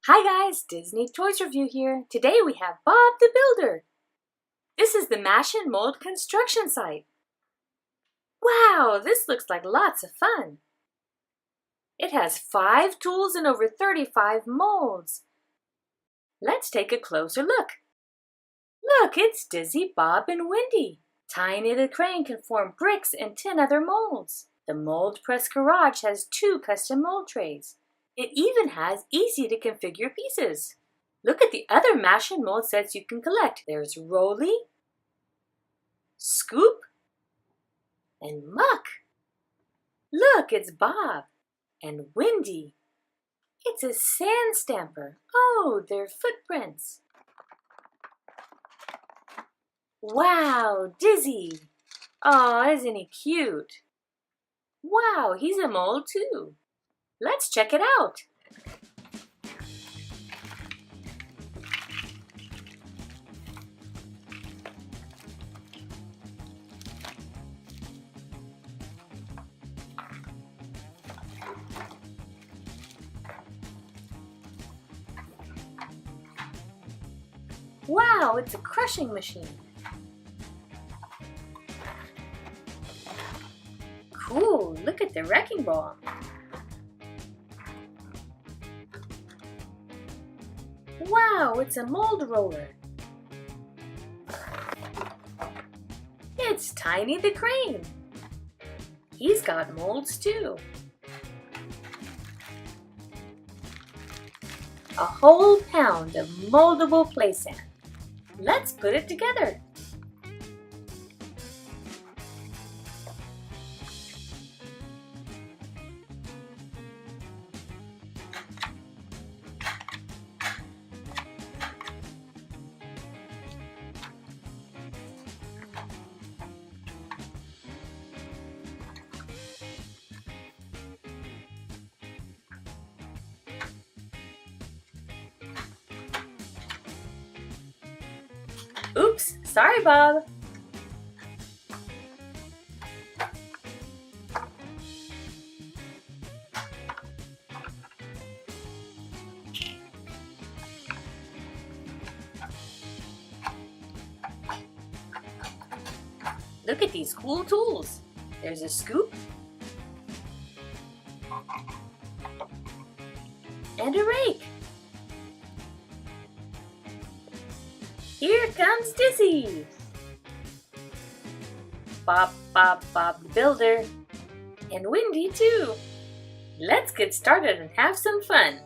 Hi guys, Disney Toys Review here. Today we have Bob the Builder. This is the Mash and Mold construction site. Wow, this looks like lots of fun. It has 5 tools and over 35 molds. Let's take a closer look. Look, it's Dizzy, Bob, and Wendy. Tiny the Crane can form bricks and 10 other molds. The Mold Press Garage has 2 custom mold trays. It even has easy to configure pieces. Look at the other mash and mold sets you can collect. There's Rolly, Scoop, and Muck. Look, it's Bob and Wendy. It's a sand stamper. Oh, they're footprints. Wow, Dizzy. Oh, isn't he cute? Wow, he's a mold too. Let's check it out. Wow, it's a crushing machine. Cool, look at the wrecking ball. Wow, it's a mold roller. It's Tiny the Crane. He's got molds too. A whole pound of moldable PLAYSAND. Let's put it together. Oops, sorry, Bob. Look at these cool tools. There's a scoop and a rake. Here comes Dizzy! Bob, Bob, Bob the Builder. And Wendy too. Let's get started and have some fun.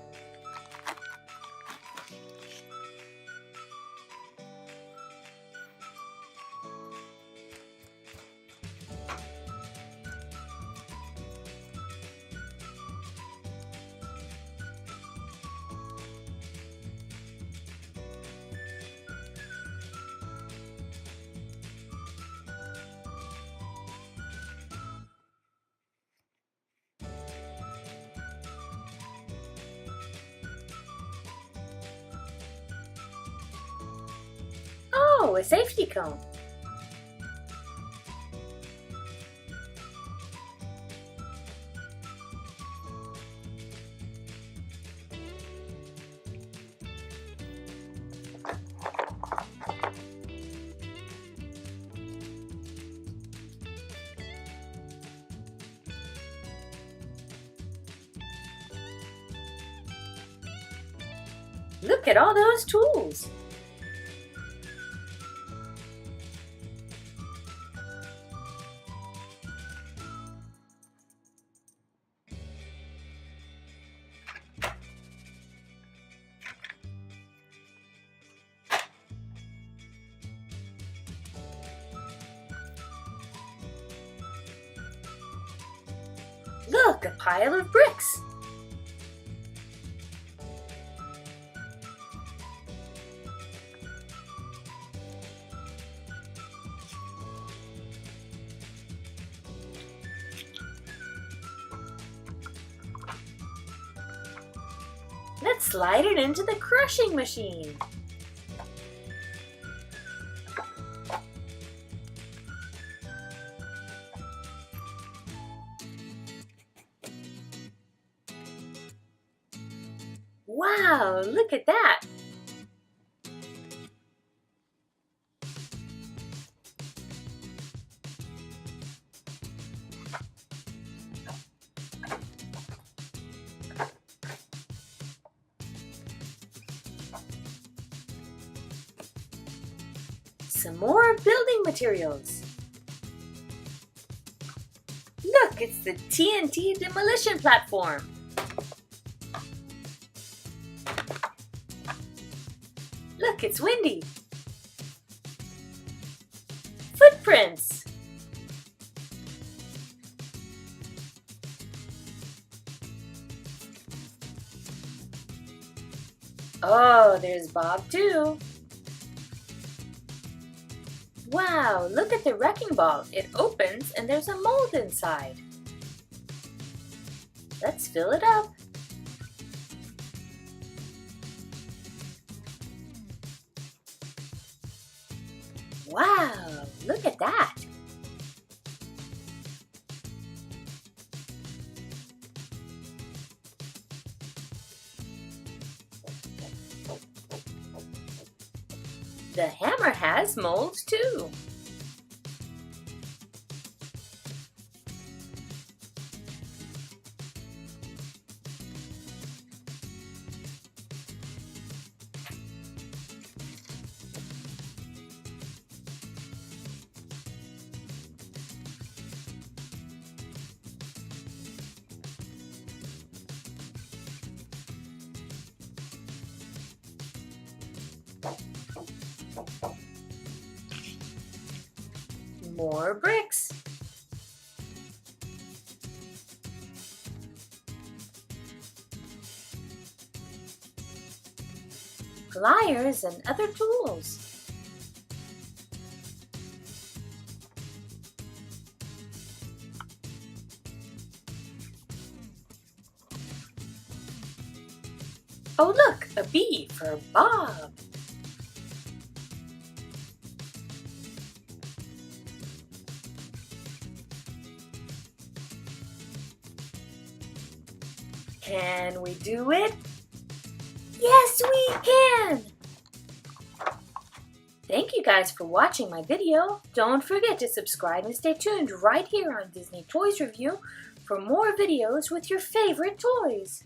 Oh, a safety cone. Look at all those tools. Look, a pile of bricks. Let's slide it into the crushing machine. Wow, look at that! Some more building materials. Look, it's the TNT demolition platform. Look, it's Wendy. Footprints. Oh, there's Bob too. Wow, look at the wrecking ball. It opens and there's a mold inside. Let's fill it up. Wow, look at that. The hammer has molds too. More bricks. Pliers and other tools. Oh look, a bee for Bob. Can we do it? Yes, we can! Thank you guys for watching my video. Don't forget to subscribe and stay tuned right here on Disney Toys Review for more videos with your favorite toys.